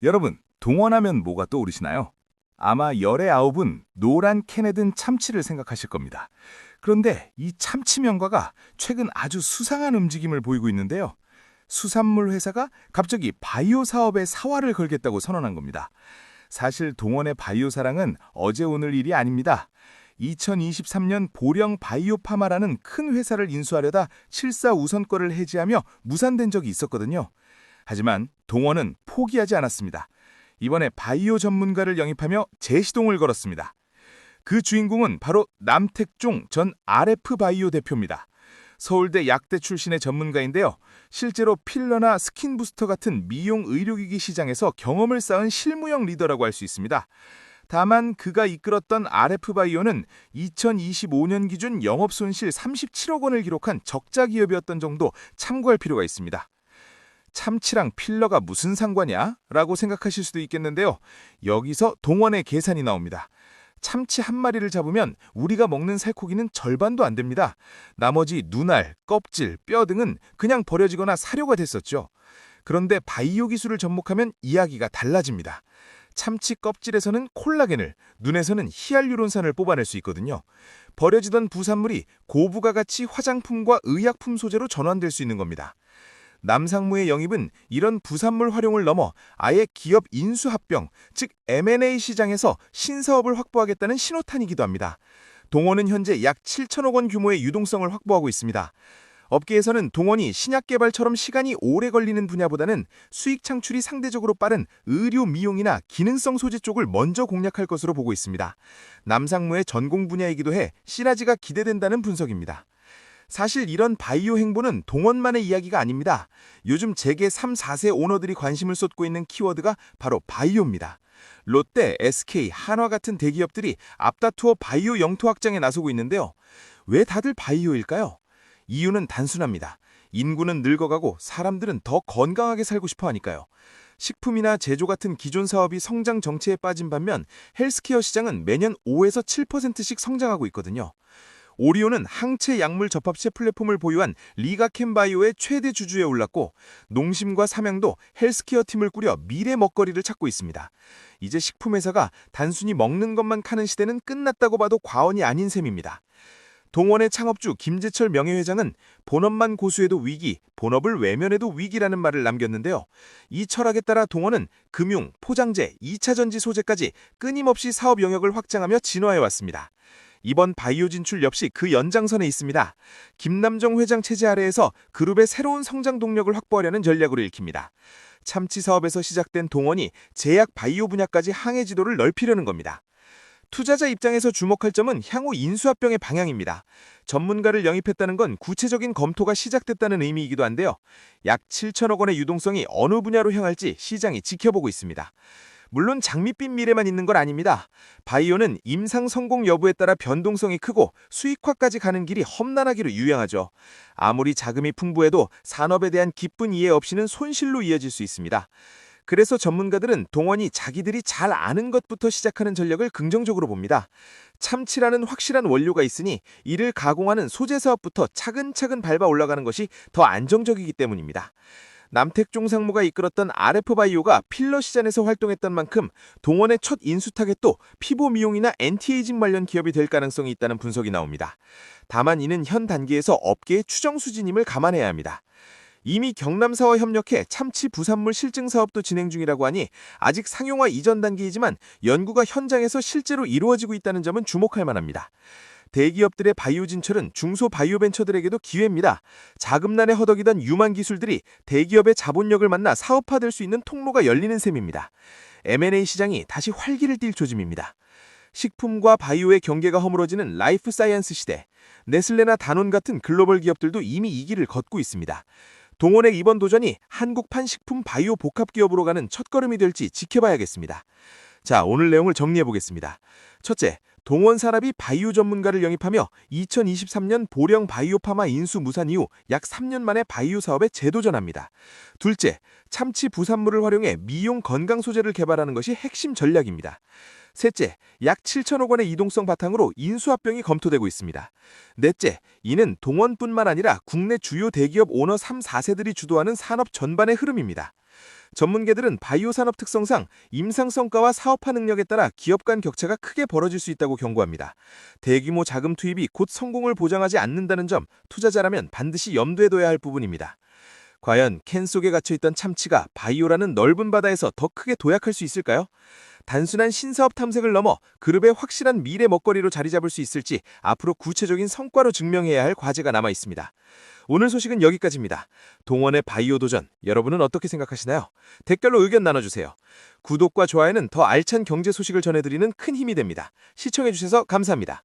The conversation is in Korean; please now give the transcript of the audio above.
여러분, 동원하면 뭐가 떠오르시나요? 아마 열의 아홉은 노란 캔에 든 참치를 생각하실 겁니다. 그런데 이 참치 명가가 최근 아주 수상한 움직임을 보이고 있는데요. 수산물 회사가 갑자기 바이오 사업에 사활을 걸겠다고 선언한 겁니다. 사실 동원의 바이오 사랑은 어제 오늘 일이 아닙니다. 2023년 보령 바이오파마라는 큰 회사를 인수하려다 7사 우선권을 해지하며 무산된 적이 있었거든요. 하지만 동원은 포기하지 않았습니다. 이번에 바이오 전문가를 영입하며 재시동을 걸었습니다. 그 주인공은 바로 남택종 전 RF바이오 대표입니다. 서울대 약대 출신의 전문가인데요. 실제로 필러나 스킨 부스터 같은 미용 의료기기 시장에서 경험을 쌓은 실무형 리더라고 할 수 있습니다. 다만 그가 이끌었던 RF바이오는 2025년 기준 영업손실 37억 원을 기록한 적자 기업이었던 정도 참고할 필요가 있습니다. 참치랑 필러가 무슨 상관이야? 라고 생각하실 수도 있겠는데요. 여기서 동원의 계산이 나옵니다. 참치 한 마리를 잡으면 우리가 먹는 살코기는 절반도 안 됩니다. 나머지 눈알, 껍질, 뼈 등은 그냥 버려지거나 사료가 됐었죠. 그런데 바이오 기술을 접목하면 이야기가 달라집니다. 참치 껍질에서는 콜라겐을, 눈에서는 히알루론산을 뽑아낼 수 있거든요. 버려지던 부산물이 고부가 가치 화장품과 의약품 소재로 전환될 수 있는 겁니다. 남상무의 영입은 이런 부산물 활용을 넘어 아예 기업 인수합병, 즉 M&A 시장에서 신사업을 확보하겠다는 신호탄이기도 합니다. 동원은 현재 약 7천억 원 규모의 유동성을 확보하고 있습니다. 업계에서는 동원이 신약 개발처럼 시간이 오래 걸리는 분야보다는 수익 창출이 상대적으로 빠른 의료 미용이나 기능성 소재 쪽을 먼저 공략할 것으로 보고 있습니다. 남상무의 전공 분야이기도 해 시너지가 기대된다는 분석입니다. 사실 이런 바이오 행보는 동원만의 이야기가 아닙니다. 요즘 재계 3, 4세 오너들이 관심을 쏟고 있는 키워드가 바로 바이오입니다. 롯데, SK, 한화 같은 대기업들이 앞다투어 바이오 영토 확장에 나서고 있는데요. 왜 다들 바이오일까요? 이유는 단순합니다. 인구는 늙어가고 사람들은 더 건강하게 살고 싶어 하니까요. 식품이나 제조 같은 기존 사업이 성장 정체에 빠진 반면 헬스케어 시장은 매년 5에서 7%씩 성장하고 있거든요. 오리온은 항체 약물 접합체 플랫폼을 보유한 리가캠바이오의 최대 주주에 올랐고 농심과 삼양도 헬스케어 팀을 꾸려 미래 먹거리를 찾고 있습니다. 이제 식품회사가 단순히 먹는 것만 카는 시대는 끝났다고 봐도 과언이 아닌 셈입니다. 동원의 창업주 김재철 명예회장은 본업만 고수해도 위기, 본업을 외면해도 위기라는 말을 남겼는데요. 이 철학에 따라 동원은 금융, 포장재, 2차 전지 소재까지 끊임없이 사업 영역을 확장하며 진화해왔습니다. 이번 바이오 진출 역시 그 연장선에 있습니다. 김남정 회장 체제 아래에서 그룹의 새로운 성장 동력을 확보하려는 전략으로 읽힙니다. 참치 사업에서 시작된 동원이 제약 바이오 분야까지 항해 지도를 넓히려는 겁니다. 투자자 입장에서 주목할 점은 향후 인수합병의 방향입니다. 전문가를 영입했다는 건 구체적인 검토가 시작됐다는 의미이기도 한데요. 약 7천억 원의 유동성이 어느 분야로 향할지 시장이 지켜보고 있습니다. 물론 장밋빛 미래만 있는 건 아닙니다. 바이오는 임상 성공 여부에 따라 변동성이 크고 수익화까지 가는 길이 험난하기로 유명하죠. 아무리 자금이 풍부해도 산업에 대한 깊은 이해 없이는 손실로 이어질 수 있습니다. 그래서 전문가들은 동원이 자기들이 잘 아는 것부터 시작하는 전략을 긍정적으로 봅니다. 참치라는 확실한 원료가 있으니 이를 가공하는 소재 사업부터 차근차근 밟아 올라가는 것이 더 안정적이기 때문입니다. 남택종 상무가 이끌었던 RF바이오가 필러 시장에서 활동했던 만큼 동원의 첫 인수 타겟도 피부 미용이나 엔티에이징 관련 기업이 될 가능성이 있다는 분석이 나옵니다. 다만 이는 현 단계에서 업계의 추정 수준임을 감안해야 합니다. 이미 경남사와 협력해 참치 부산물 실증 사업도 진행 중이라고 하니 아직 상용화 이전 단계이지만 연구가 현장에서 실제로 이루어지고 있다는 점은 주목할 만합니다. 대기업들의 바이오 진출은 중소바이오벤처들에게도 기회입니다. 자금난에 허덕이던 유망 기술들이 대기업의 자본력을 만나 사업화될 수 있는 통로가 열리는 셈입니다. M&A 시장이 다시 활기를 띨 조짐입니다. 식품과 바이오의 경계가 허물어지는 라이프 사이언스 시대, 네슬레나 다논 같은 글로벌 기업들도 이미 이 길을 걷고 있습니다. 동원의 이번 도전이 한국판 식품 바이오 복합 기업으로 가는 첫걸음이 될지 지켜봐야겠습니다. 자, 오늘 내용을 정리해보겠습니다. 첫째, 동원산업이 바이오 전문가를 영입하며 2023년 보령 바이오파마 인수 무산 이후 약 3년 만에 바이오 사업에 재도전합니다. 둘째, 참치 부산물을 활용해 미용 건강 소재를 개발하는 것이 핵심 전략입니다. 셋째, 약 7천억 원의 이동성 바탕으로 인수합병이 검토되고 있습니다. 넷째, 이는 동원뿐만 아니라 국내 주요 대기업 오너 3, 4세들이 주도하는 산업 전반의 흐름입니다. 전문계들은 바이오 산업 특성상 임상 성과와 사업화 능력에 따라 기업 간 격차가 크게 벌어질 수 있다고 경고합니다. 대규모 자금 투입이 곧 성공을 보장하지 않는다는 점, 투자자라면 반드시 염두에 둬야 할 부분입니다. 과연 캔 속에 갇혀있던 참치가 바이오라는 넓은 바다에서 더 크게 도약할 수 있을까요? 단순한 신사업 탐색을 넘어 그룹의 확실한 미래 먹거리로 자리 잡을 수 있을지 앞으로 구체적인 성과로 증명해야 할 과제가 남아 있습니다. 오늘 소식은 여기까지입니다. 동원의 바이오 도전, 여러분은 어떻게 생각하시나요? 댓글로 의견 나눠주세요. 구독과 좋아요는 더 알찬 경제 소식을 전해드리는 큰 힘이 됩니다. 시청해주셔서 감사합니다.